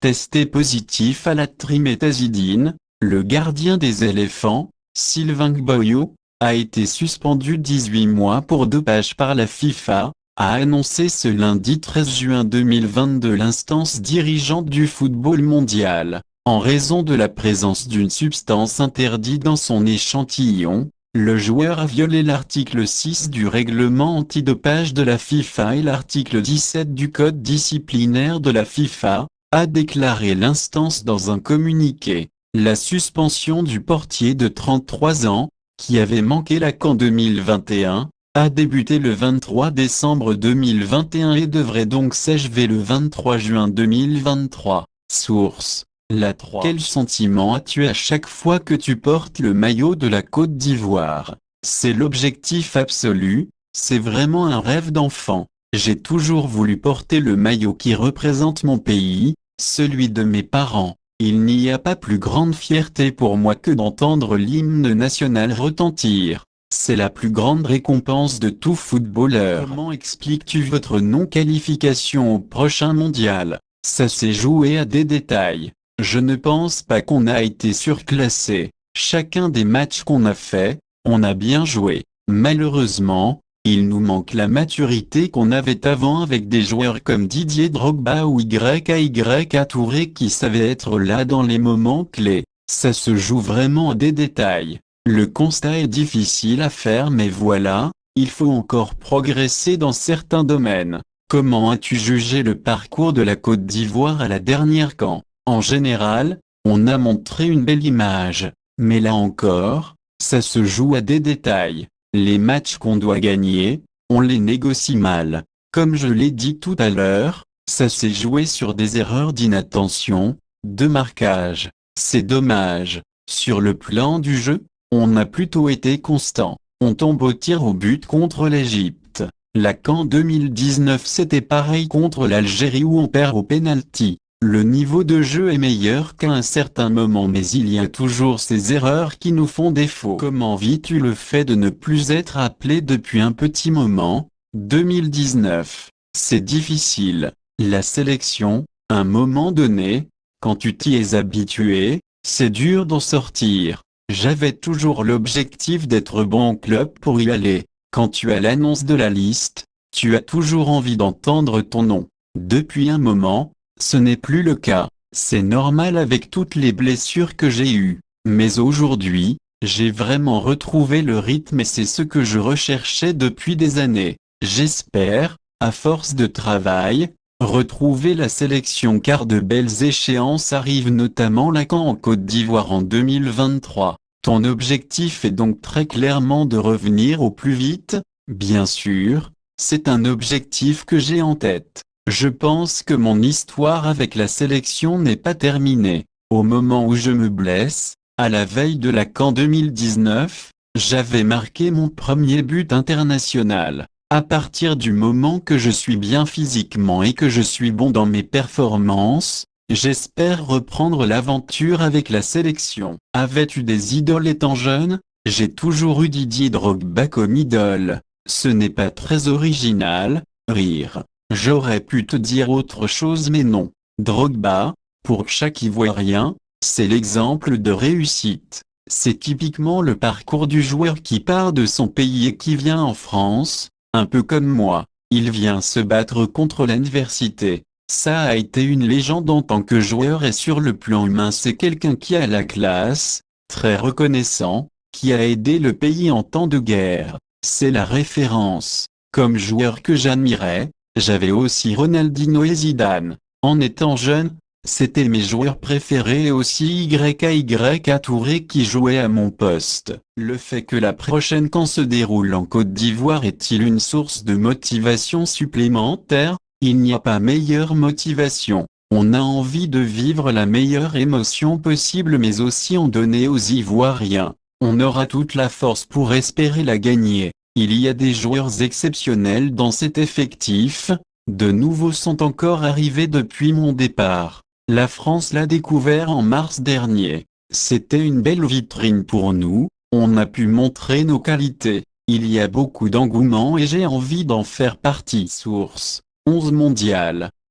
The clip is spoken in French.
testé positif à la triméthazidine. Le gardien des éléphants, Sylvain Gboyo, a été suspendu 18 mois pour dopage par la FIFA, a annoncé ce lundi 13 juin 2022 l'instance dirigeante du football mondial. En raison de la présence d'une substance interdite dans son échantillon, le joueur a violé l'article 6 du règlement antidopage de la FIFA et l'article 17 du code disciplinaire de la FIFA, a déclaré l'instance dans un communiqué. La suspension du portier de 33 ans, qui avait manqué la CAN 2021, a débuté le 23 décembre 2021 et devrait donc s'achever le 23 juin 2023. Source: La 3. Quel sentiment as-tu à chaque fois que tu portes le maillot de la Côte d'Ivoire? C'est l'objectif absolu, c'est vraiment un rêve d'enfant. J'ai toujours voulu porter le maillot qui représente mon pays, celui de mes parents. Il n'y a pas plus grande fierté pour moi que d'entendre l'hymne national retentir. C'est la plus grande récompense de tout footballeur. Comment expliques-tu votre non-qualification au prochain mondial? Ça s'est joué à des détails. Je ne pense pas qu'on a été surclassé. Chacun des matchs qu'on a fait, on a bien joué. Malheureusement, il nous manque la maturité qu'on avait avant avec des joueurs comme Didier Drogba ou Yaya Touré qui savaient être là dans les moments clés. Ça se joue vraiment à des détails. Le constat est difficile à faire mais voilà, il faut encore progresser dans certains domaines. Comment as-tu jugé le parcours de la Côte d'Ivoire à la dernière CAN? En général, on a montré une belle image, mais là encore, ça se joue à des détails. Les matchs qu'on doit gagner, on les négocie mal. Comme je l'ai dit tout à l'heure, ça s'est joué sur des erreurs d'inattention, de marquage. C'est dommage. Sur le plan du jeu, on a plutôt été constant. On tombe au tir au but contre l'Égypte. La CAN 2019 c'était pareil contre l'Algérie où on perd au pénalty. Le niveau de jeu est meilleur qu'à un certain moment mais il y a toujours ces erreurs qui nous font défaut. Comment vis-tu le fait de ne plus être appelé depuis un petit moment? 2019. C'est difficile. La sélection, à un moment donné, quand tu t'y es habitué, c'est dur d'en sortir. J'avais toujours l'objectif d'être bon au club pour y aller. Quand tu as l'annonce de la liste, tu as toujours envie d'entendre ton nom. Depuis un moment, ce n'est plus le cas. C'est normal avec toutes les blessures que j'ai eues. Mais aujourd'hui, j'ai vraiment retrouvé le rythme et c'est ce que je recherchais depuis des années. J'espère, à force de travail, retrouver la sélection car de belles échéances arrivent notamment la CAN en Côte d'Ivoire en 2023. Ton objectif est donc très clairement de revenir au plus vite, bien sûr, c'est un objectif que j'ai en tête. Je pense que mon histoire avec la sélection n'est pas terminée. Au moment où je me blesse, à la veille de la CAN 2019, j'avais marqué mon premier but international. À partir du moment que je suis bien physiquement et que je suis bon dans mes performances, j'espère reprendre l'aventure avec la sélection. Avais-tu des idoles étant jeune? J'ai toujours eu Didier Drogba comme idole. Ce n'est pas très original, rire. J'aurais pu te dire autre chose mais non. Drogba, pour chaque Ivoirien, c'est l'exemple de réussite. C'est typiquement le parcours du joueur qui part de son pays et qui vient en France, un peu comme moi. Il vient se battre contre l'adversité. Ça a été une légende en tant que joueur et sur le plan humain c'est quelqu'un qui a la classe, très reconnaissant, qui a aidé le pays en temps de guerre. C'est la référence. Comme joueur que j'admirais, j'avais aussi Ronaldinho et Zidane. En étant jeune, c'était mes joueurs préférés et aussi Yaya Touré qui jouait à mon poste. Le fait que la prochaine CAN se déroule en Côte d'Ivoire est-il une source de motivation supplémentaire? Il n'y a pas meilleure motivation. On a envie de vivre la meilleure émotion possible mais aussi en donner aux Ivoiriens. On aura toute la force pour espérer la gagner. Il y a des joueurs exceptionnels dans cet effectif, de nouveaux sont encore arrivés depuis mon départ. La France l'a découvert en mars dernier. C'était une belle vitrine pour nous, on a pu montrer nos qualités. Il y a beaucoup d'engouement et j'ai envie d'en faire partie. Source: 11 mondial.